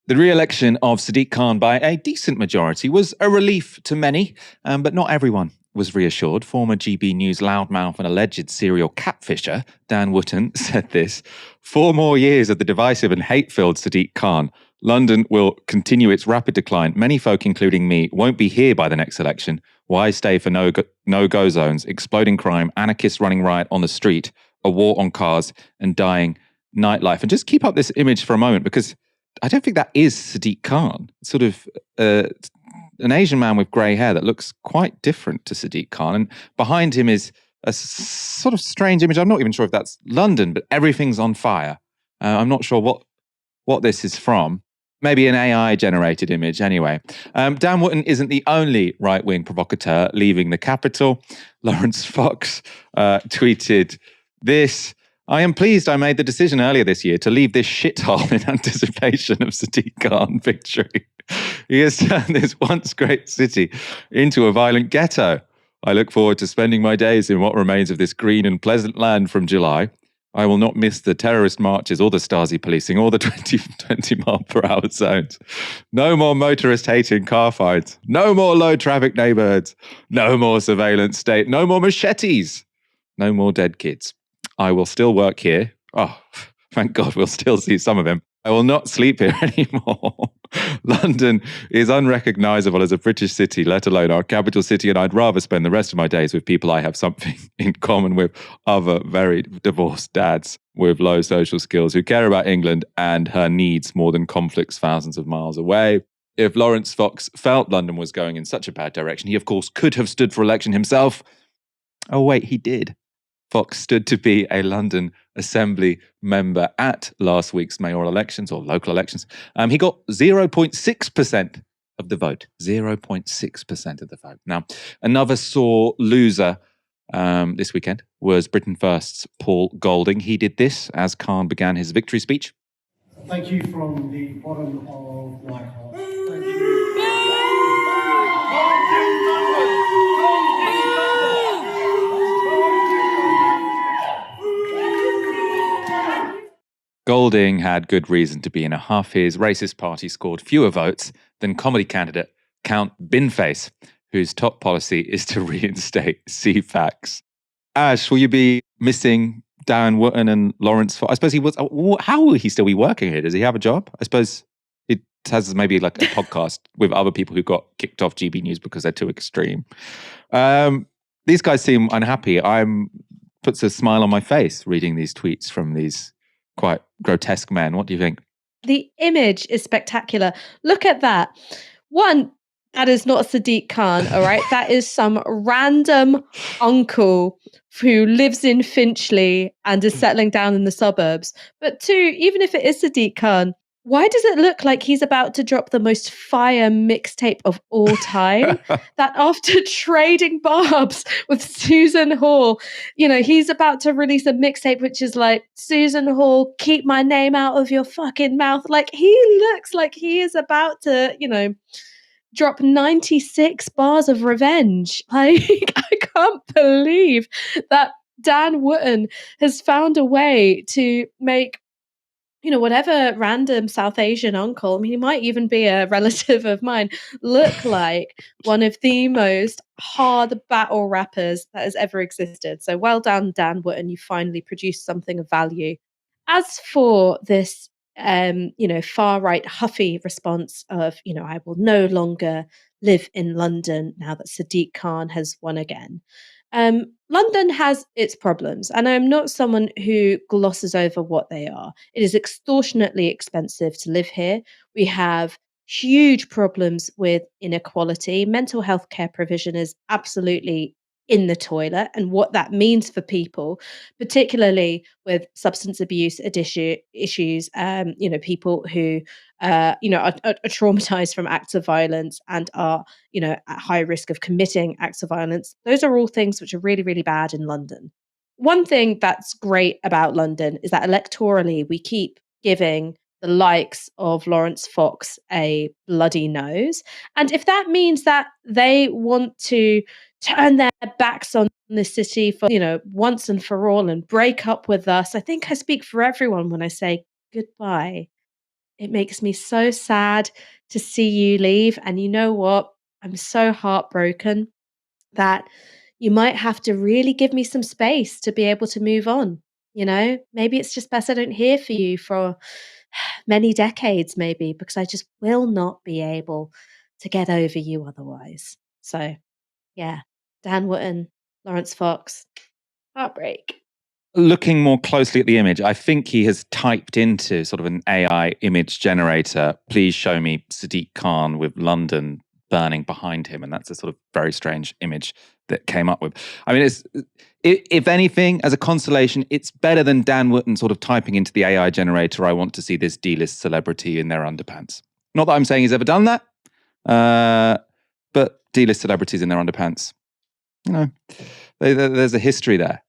The re-election of Sadiq Khan by a decent majority was a relief to many, but not everyone was reassured. Former GB News loudmouth and alleged serial catfisher Dan Wootton said this: 4 more years of the divisive and hate-filled Sadiq Khan. London will continue its rapid decline. Many folk, including me, won't be here by the next election. Why stay for no-go zones, exploding crime, anarchists running riot on the street, a war on cars, and dying nightlife? And just keep up this image for a moment, because I don't think that is Sadiq Khan. Sort of an Asian man with grey hair that looks quite different to Sadiq Khan. And behind him is a sort of strange image. I'm not even sure if that's London, but everything's on fire. I'm not sure what this is from. Maybe an AI-generated image anyway. Dan Wootton isn't the only right-wing provocateur leaving the capital. Lawrence Fox tweeted this: I am pleased I made the decision earlier this year to leave this shithole in anticipation of Sadiq Khan victory. He has turned this once great city into a violent ghetto. I look forward to spending my days in what remains of this green and pleasant land from July. I will not miss the terrorist marches or the Stasi policing or the 20 mile per hour zones. No more motorist hating car fights. No more low traffic neighborhoods. No more surveillance state. No more machetes. No more dead kids. I will still work here. Oh, thank God we'll still see some of him. I will not sleep here anymore. London is unrecognizable as a British city, let alone our capital city, and I'd rather spend the rest of my days with people I have something in common with, other very divorced dads with low social skills who care about England and her needs more than conflicts thousands of miles away. If Lawrence Fox felt London was going in such a bad direction, he of course could have stood for election himself. Oh wait, he did. Fox stood to be a London Assembly member at last week's mayoral elections or local elections. He got 0.6% of the vote. 0.6% of the vote. Now, another sore loser this weekend was Britain First's Paul Golding. He did this as Khan began his victory speech. Thank you from the bottom of my heart. Thank you. Golding had good reason to be in a huff. His racist party scored fewer votes than comedy candidate Count Binface, whose top policy is to reinstate CFAX. Ash, will you be missing Dan Wootton and Lawrence? I suppose he was. How will he still be working here? Does he have a job? I suppose it has maybe like a podcast with other people who got kicked off GB News because they're too extreme. These guys seem unhappy. Puts a smile on my face reading these tweets from these quite grotesque men. What do you think? The image is spectacular. Look at that. One, that is not Sadiq Khan, all right? That is some random uncle who lives in Finchley and is settling down in the suburbs. But two, even if it is Sadiq Khan, why does it look like he's about to drop the most fire mixtape of all time? That after trading barbs with Susan Hall, he's about to release a mixtape which is like, Susan Hall, keep my name out of your fucking mouth. Like, he looks like he is about to, drop 96 bars of revenge. Like, I can't believe that Dan Wootton has found a way to make whatever random South Asian uncle, I mean, he might even be a relative of mine, look like one of the most hard battle rappers that has ever existed. So well done, Dan Wootton. You finally produced something of value. As for this, far right huffy response of, I will no longer live in London now that Sadiq Khan has won again. London has its problems, and I'm not someone who glosses over what they are. It is extortionately expensive to live here. We have huge problems with inequality. Mental health care provision is absolutely in the toilet, and what that means for people, particularly with substance abuse issues, people who are traumatized from acts of violence and are at high risk of committing acts of violence. Those are all things which are really, really bad in London. One thing that's great about London is that electorally we keep giving the likes of Lawrence Fox a bloody nose. And if that means that they want to turn their backs on the city for, once and for all and break up with us, I think I speak for everyone when I say goodbye. It makes me so sad to see you leave. And you know what? I'm so heartbroken that you might have to really give me some space to be able to move on. Maybe it's just best I don't hear for you for many decades, maybe, because I just will not be able to get over you otherwise. So, yeah, Dan Wootton, Lawrence Fox, heartbreak. Looking more closely at the image, I think he has typed into sort of an AI image generator, please show me Sadiq Khan with London burning behind him. And that's a sort of very strange image that came up with. I mean, if anything, as a consolation, it's better than Dan Wootton sort of typing into the AI generator, I want to see this D-list celebrity in their underpants. Not that I'm saying he's ever done that, but D-list celebrities in their underpants. There's a history there.